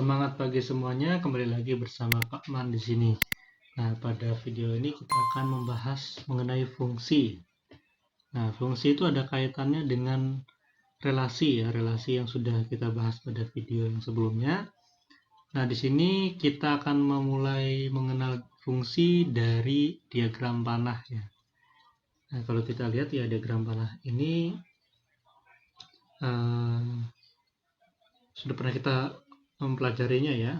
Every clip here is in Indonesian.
Semangat pagi semuanya, kembali lagi bersama Pak Man di sini. Nah, pada video ini kita akan membahas mengenai fungsi. Nah, fungsi itu ada kaitannya dengan relasi ya, relasi yang sudah kita bahas pada video yang sebelumnya. Nah, di sini kita akan memulai mengenal fungsi dari diagram panah ya. Nah, kalau kita lihat ya diagram panah ini sudah pernah kita mempelajarinya ya.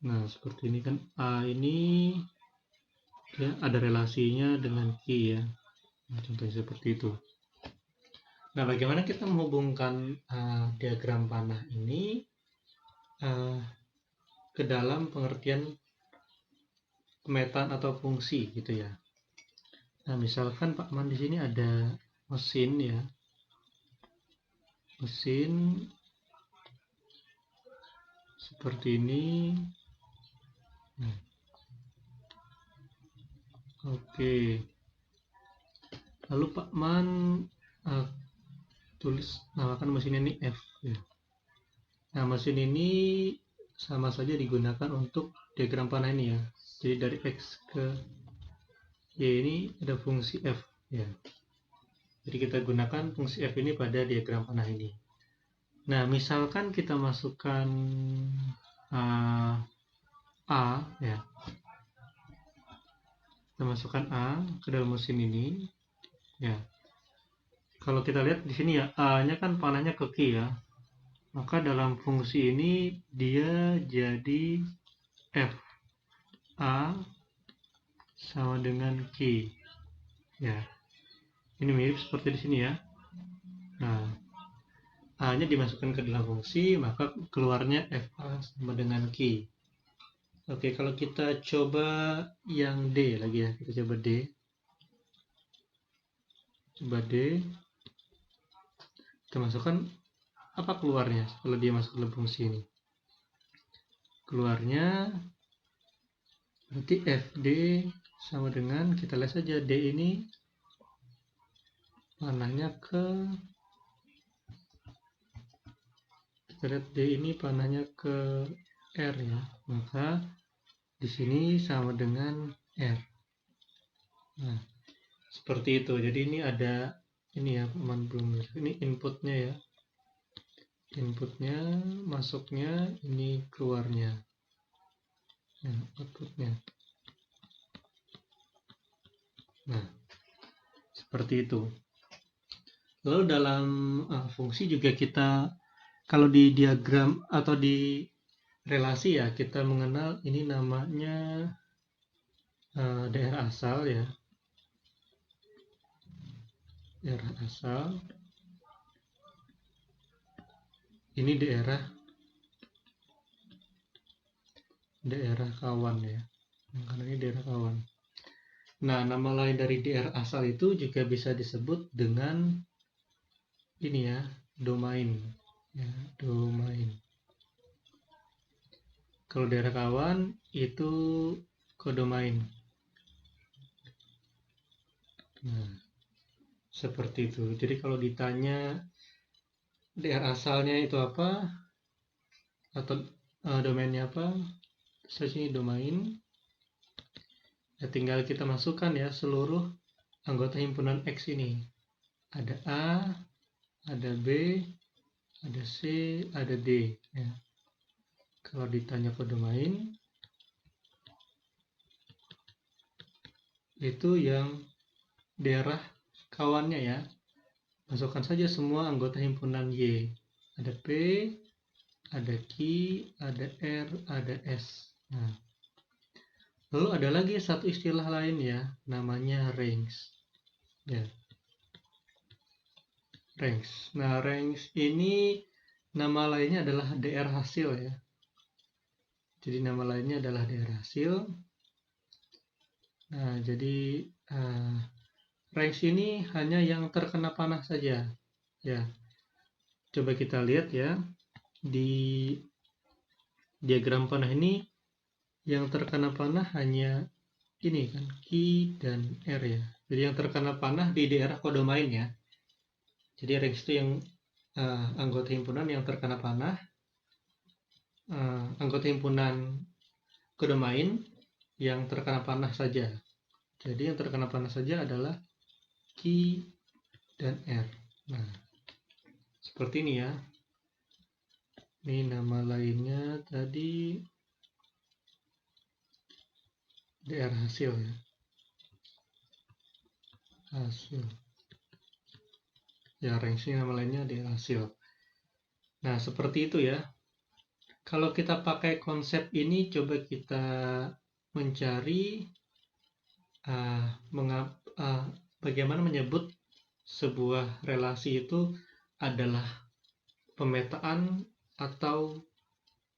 Nah, seperti ini kan A ini ya ada relasinya dengan Q ya. Nah, contohnya seperti itu. Nah, bagaimana kita menghubungkan diagram panah ini ke dalam pengertian pemetaan atau fungsi gitu ya. Nah, misalkan Pak Man di sini ada mesin ya. Mesin seperti ini. Nah, oke. Lalu Pak Man namakan mesin ini F ya. Nah, mesin ini sama saja digunakan untuk diagram panah ini ya. Jadi dari X ke Y ini ada fungsi F ya. Jadi kita gunakan fungsi F ini pada diagram panah ini. Nah, misalkan kita masukkan A ya. Kita masukkan A ke dalam mesin ini ya. Kalau kita lihat di sini ya, A-nya kan panahnya ke Q ya. Maka dalam fungsi ini dia jadi F A sama dengan Q ya. Ini mirip seperti di sini ya. Nah, A-nya dimasukkan ke dalam fungsi, maka keluarnya FA sama dengan Q. Oke, kalau kita coba yang D lagi ya, kita coba D. Coba D. Kita masukkan apa keluarnya setelah dia masuk ke dalam fungsi ini? Keluarnya berarti FD sama dengan, kita lihat saja D ini panahnya ke, kita lihat D ini panahnya ke R ya, maka di sini sama dengan R. Nah, seperti itu. Jadi ini ada ini ya, teman belum ini inputnya ya. Inputnya, masuknya, ini keluarnya. Ya, outputnya. Nah, seperti itu. Lalu dalam fungsi juga kita, kalau di diagram atau di relasi ya, kita mengenal ini namanya daerah asal ya. Daerah asal. Ini daerah kawan ya. Karena ini daerah kawan. Nah, nama lain dari daerah asal itu juga bisa disebut dengan ini ya, domain. Ya, domain. Kalau daerah kawan itu kodomain. Nah, seperti itu. Jadi kalau ditanya daerah asalnya itu apa atau domainnya apa, saya sini domain. Ya, tinggal kita masukkan ya seluruh anggota himpunan X ini. Ada A, ada B, ada C, ada D. Ya. Kalau ditanya kodomain, itu yang daerah kawannya ya. Masukkan saja semua anggota himpunan Y. Ada P, ada Q, ada R, ada S. Nah, lalu ada lagi satu istilah lain ya, namanya range. Ya. Range. Nah, range ini nama lainnya adalah daerah hasil ya. Jadi nama lainnya adalah daerah hasil. Nah, jadi range ini hanya yang terkena panah saja. Ya. Coba kita lihat ya. Di diagram panah ini yang terkena panah hanya ini kan, Q dan R ya. Jadi yang terkena panah di daerah kodomain ya. Jadi range itu yang anggota himpunan yang terkena panah anggota himpunan kodomain yang terkena panah saja. Jadi yang terkena panah saja adalah Q dan R. Nah, seperti ini ya. Ini nama lainnya tadi DR hasil ya. Hasil. Ya, range nama lainnya DR hasil. Nah, seperti itu ya. Kalau kita pakai konsep ini, coba kita mencari bagaimana menyebut sebuah relasi itu adalah pemetaan atau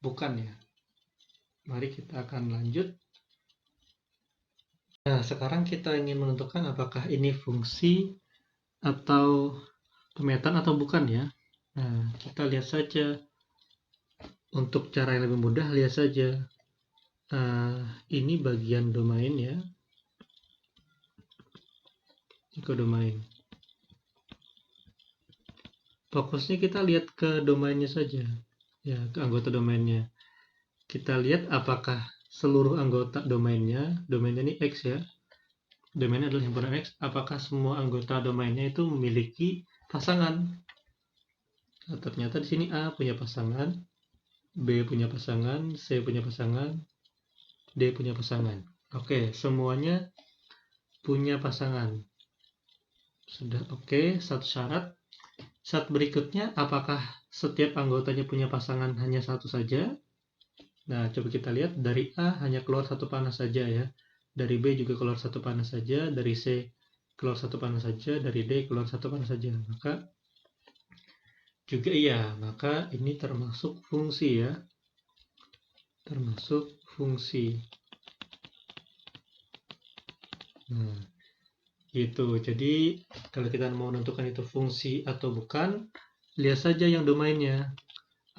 bukan ya. Mari kita akan lanjut. Nah, sekarang kita ingin menentukan apakah ini fungsi atau pemetaan atau bukan ya. Nah, kita lihat saja. Untuk cara yang lebih mudah, lihat saja. Ini bagian domain ya. Ini kodomain. Fokusnya kita lihat ke domainnya saja. Ya, ke anggota domainnya. Kita lihat apakah seluruh anggota domainnya ini X ya. Domainnya adalah himpunan X. Apakah semua anggota domainnya itu memiliki pasangan? Nah, ternyata di sini A punya pasangan, B punya pasangan, C punya pasangan, D punya pasangan. Oke, semuanya punya pasangan. Sudah oke, satu syarat. Syarat berikutnya, apakah setiap anggotanya punya pasangan hanya satu saja? Nah, coba kita lihat. Dari A hanya keluar satu panah saja ya. Dari B juga keluar satu panah saja. Dari C keluar satu panah saja. Dari D keluar satu panah saja. Maka juga iya. Maka ini termasuk fungsi ya. Termasuk fungsi. Nah, gitu. Jadi, kalau kita mau menentukan itu fungsi atau bukan, lihat saja yang domainnya.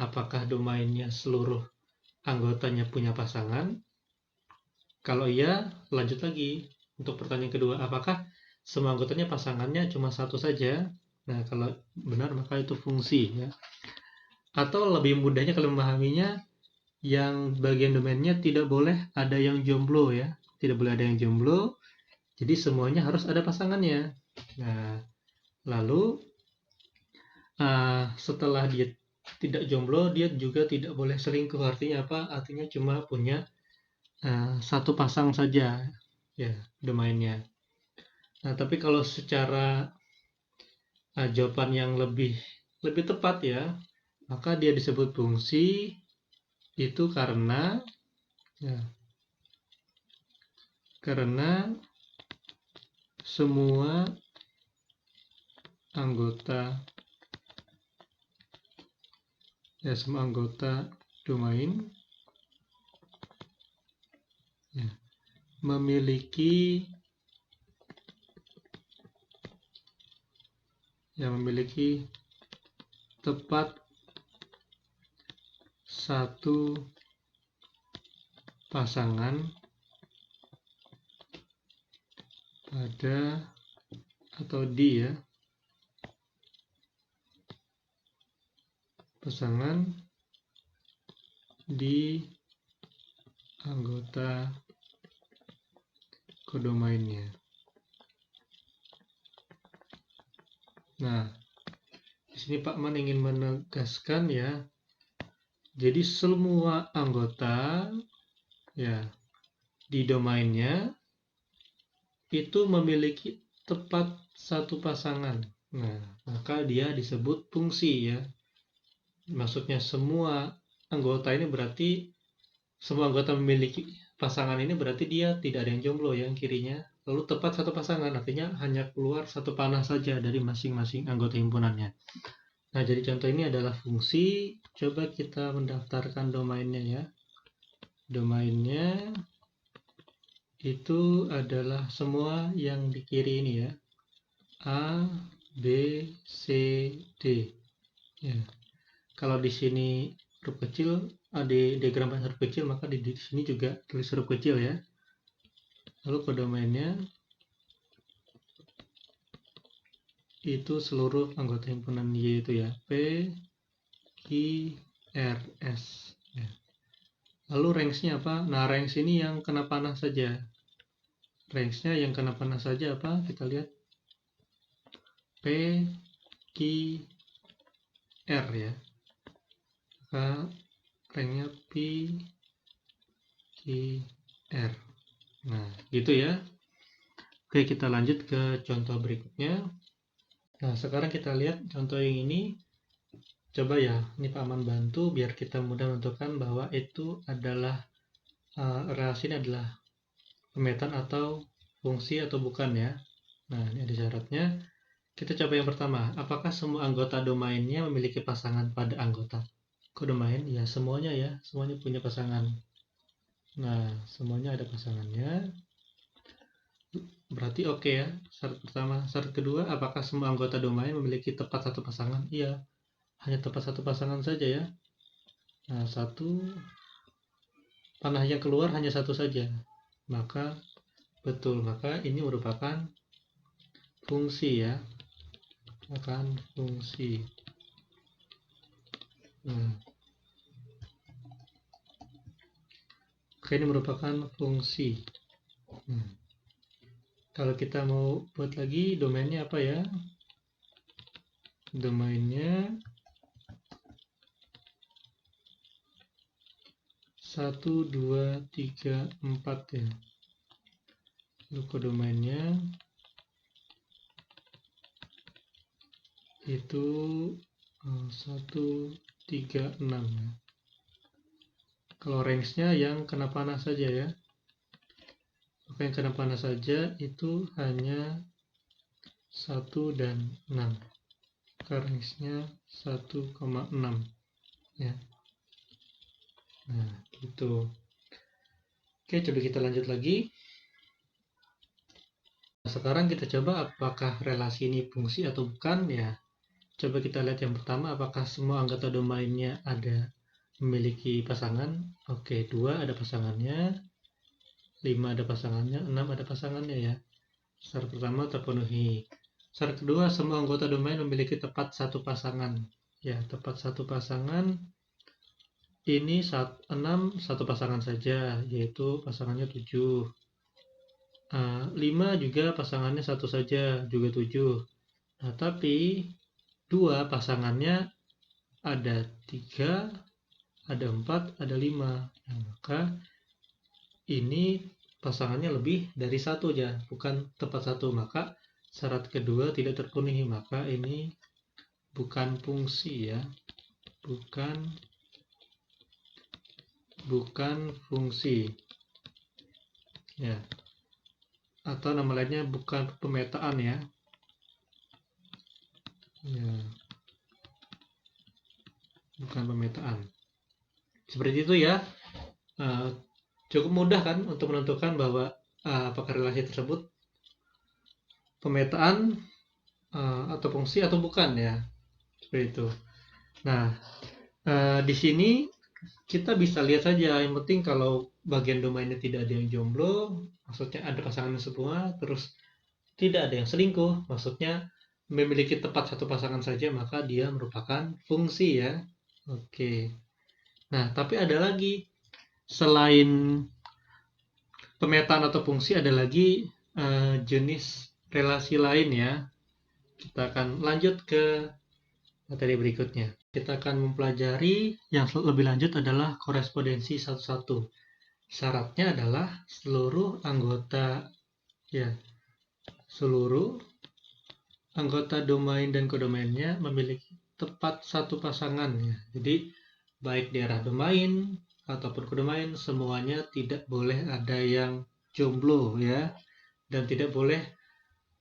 Apakah domainnya seluruh anggotanya punya pasangan? Kalau iya, lanjut lagi. Untuk pertanyaan kedua, apakah semua anggotanya pasangannya cuma satu saja? Nah, kalau benar maka itu fungsi ya. Atau lebih mudahnya kalau memahaminya, yang bagian domainnya tidak boleh ada yang jomblo ya. Tidak boleh ada yang jomblo. Jadi semuanya harus ada pasangannya. Nah, lalu setelah dia tidak jomblo, dia juga tidak boleh selingkuh. Artinya apa? Artinya cuma punya satu pasang saja ya domainnya. Nah, tapi kalau secara jawaban yang lebih tepat ya, maka dia disebut fungsi itu karena semua anggota domain memiliki tepat satu pasangan pada atau di ya, pasangan di anggota kodomainnya. Nah, di sini Pak Man ingin menegaskan ya, jadi semua anggota ya di domainnya itu memiliki tepat satu pasangan. Nah, maka dia disebut fungsi ya. Maksudnya semua anggota ini berarti semua anggota memiliki pasangan ini berarti dia tidak ada yang jomblo yang kirinya. Lalu tepat satu pasangan artinya hanya keluar satu panah saja dari masing-masing anggota himpunannya. Nah, jadi contoh ini adalah fungsi. Coba kita mendaftarkan domainnya ya. Domainnya itu adalah semua yang di kiri ini ya. A, B, C, D. Ya. Kalau di sini huruf kecil, di diagram huruf kecil, maka di sini juga tulis huruf kecil ya. Lalu kodomainnya itu seluruh anggota himpunan Y itu ya. P, Q, R, S. Ya. Lalu range-nya apa? Nah, range ini yang kena panah saja. Range-nya yang kena panah saja apa? Kita lihat P, Q, R ya. Maka range-nya P, Q, R. Nah, gitu ya. Oke, kita lanjut ke contoh berikutnya. Nah, sekarang kita lihat contoh yang ini. Coba ya, ini Pak Aman bantu biar kita mudah menentukan bahwa itu adalah relasi ini adalah pemetaan atau fungsi atau bukan ya. Nah, ini ada syaratnya. Kita coba yang pertama. Apakah semua anggota domainnya memiliki pasangan pada anggota kodomain? Ya, semuanya ya. Semuanya punya pasangan. Nah, semuanya ada pasangannya. Berarti oke ya. Syarat pertama. Syarat kedua, apakah semua anggota domain memiliki tepat satu pasangan? Iya. Hanya tepat satu pasangan saja ya. Nah, satu panah yang keluar hanya satu saja. Maka betul, maka ini merupakan fungsi ya. Akan fungsi. Nah, oke, ini merupakan fungsi. Kalau kita mau buat lagi domainnya apa ya? Domainnya 1, 2, 3, 4 ya. Lalu kodomainnya itu 1, 3, 6 ya. Kalau range-nya yang kena panah saja ya. Maka yang kena panah saja itu hanya 1 dan 6. Maka range-nya 1,6 ya. Nah, gitu. Oke, coba kita lanjut lagi. Sekarang kita coba apakah relasi ini fungsi atau bukan ya. Coba kita lihat yang pertama, apakah semua anggota domainnya memiliki pasangan. Oke, 2 ada pasangannya, 5 ada pasangannya, 6 ada pasangannya ya. Syarat pertama terpenuhi. Syarat kedua, semua anggota domain memiliki tepat satu pasangan. Ya, tepat satu pasangan. Ini 6 satu pasangan saja, yaitu pasangannya 7. 5 juga pasangannya satu saja, juga 7. Nah, tapi 2 pasangannya ada 3, ada 4, ada 5. Nah, maka ini pasangannya lebih dari satu ya, bukan tepat satu. Maka syarat kedua tidak terpenuhi, maka ini bukan fungsi ya, bukan fungsi ya, atau nama lainnya bukan pemetaan ya. Ya, bukan pemetaan. Seperti itu ya. Cukup mudah kan untuk menentukan bahwa apakah relasi tersebut pemetaan atau fungsi atau bukan ya. Seperti itu. Nah, di sini kita bisa lihat saja, yang penting kalau bagian domainnya tidak ada yang jomblo, maksudnya ada pasangan semua, terus tidak ada yang selingkuh, maksudnya memiliki tepat satu pasangan saja, maka dia merupakan fungsi ya. Oke. Nah, tapi ada lagi, selain pemetaan atau fungsi, ada lagi jenis relasi lain ya. Kita akan lanjut ke materi berikutnya. Kita akan mempelajari yang lebih lanjut adalah korespondensi satu-satu. Syaratnya adalah seluruh anggota domain dan kodomainnya memiliki tepat satu pasangan ya. Jadi baik daerah domain ataupun kodomain semuanya tidak boleh ada yang jomblo ya, dan tidak boleh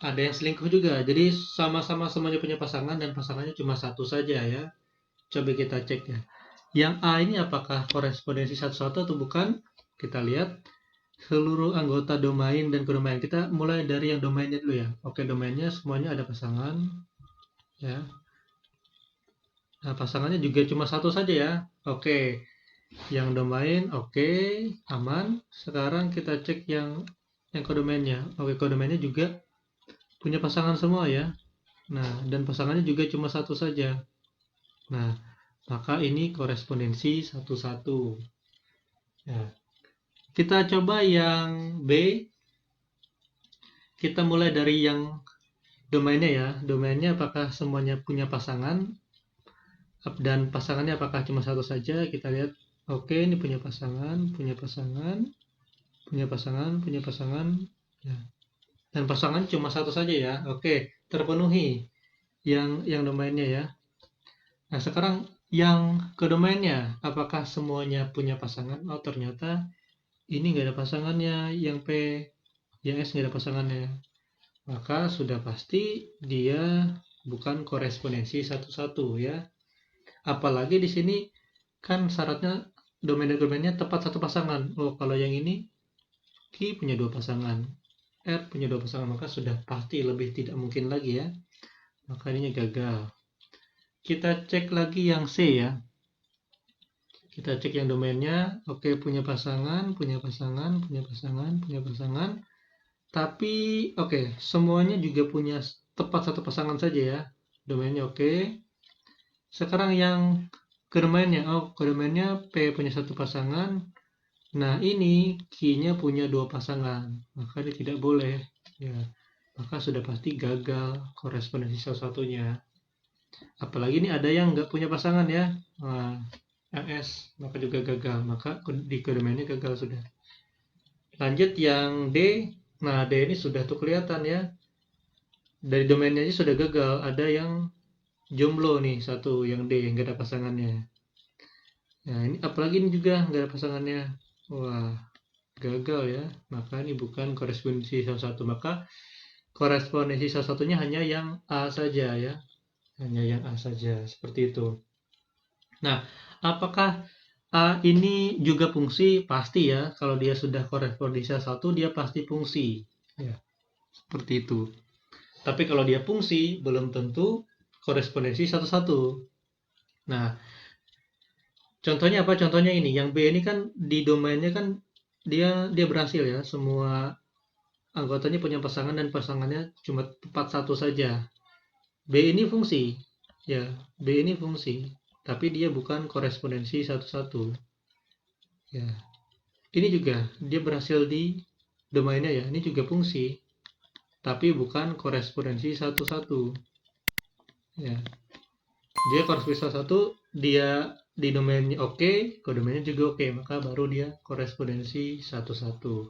ada yang selingkuh juga. Jadi sama-sama semuanya punya pasangan dan pasangannya cuma satu saja ya. Coba kita cek ya. Yang A ini apakah korespondensi satu-satu atau bukan? Kita lihat seluruh anggota domain dan kodomain. Kita mulai dari yang domainnya dulu ya. Oke, domainnya semuanya ada pasangan ya. Nah, pasangannya juga cuma satu saja ya. Oke. Yang domain oke, aman. Sekarang kita cek yang kodomainnya. Oke, kodomainnya juga punya pasangan semua ya. Nah, dan pasangannya juga cuma satu saja. Nah, maka ini korespondensi satu-satu. Ya. Kita coba yang B. Kita mulai dari yang domainnya ya. Domainnya apakah semuanya punya pasangan, dan pasangannya apakah cuma satu saja. Kita lihat, oke, ini punya pasangan, punya pasangan, punya pasangan, punya pasangan, ya. Dan pasangan cuma satu saja ya. Oke, terpenuhi yang domainnya ya. Nah, sekarang yang ke domainnya, apakah semuanya punya pasangan? Oh, ternyata ini nggak ada pasangannya. Yang P, yang S nggak ada pasangannya. Maka sudah pasti dia bukan korespondensi satu-satu ya. Apalagi di sini kan syaratnya domainnya tepat satu pasangan. Oh, kalau yang ini Q punya dua pasangan, R punya dua pasangan, maka sudah pasti lebih tidak mungkin lagi ya. Maka ini gagal. Kita cek lagi yang C ya. Kita cek yang domainnya, oke, punya pasangan, punya pasangan, punya pasangan, punya pasangan. Tapi oke, semuanya juga punya tepat satu pasangan saja ya. Domainnya oke. Sekarang yang ke domainnya, ke domainnya P punya satu pasangan. Nah, ini Q-nya punya dua pasangan. Maka ini tidak boleh ya. Maka sudah pasti gagal korespondensi salah satunya. Apalagi ini ada yang nggak punya pasangan ya. Nah, LS, maka juga gagal. Maka di domainnya gagal sudah. Lanjut yang D. Nah, D ini sudah tuh kelihatan ya. Dari domainnya aja sudah gagal. Ada yang jomblo nih, satu yang D, nggak ada pasangannya. Nah, ini apalagi ini juga nggak ada pasangannya. Wah, gagal ya. Maka ini bukan korespondensi salah satu. Maka korespondensi salah satunya hanya yang A saja ya. Hanya yang A saja, seperti itu. Nah, apakah A ini juga fungsi? Pasti ya, kalau dia sudah korespondensi satu, dia pasti fungsi. Ya, seperti itu. Tapi kalau dia fungsi, belum tentu korespondensi satu-satu. Nah, contohnya apa? Contohnya ini, yang B ini kan di domainnya kan dia berhasil ya, semua anggotanya punya pasangan dan pasangannya cuma tepat satu saja. B ini fungsi, ya, B ini fungsi, tapi dia bukan korespondensi satu-satu. Ya, ini juga dia berhasil di domainnya ya, ini juga fungsi, tapi bukan korespondensi satu-satu. Ya, dia korespondensi satu-satu, dia di domainnya oke, ke domainnya juga oke, maka baru dia korespondensi satu-satu.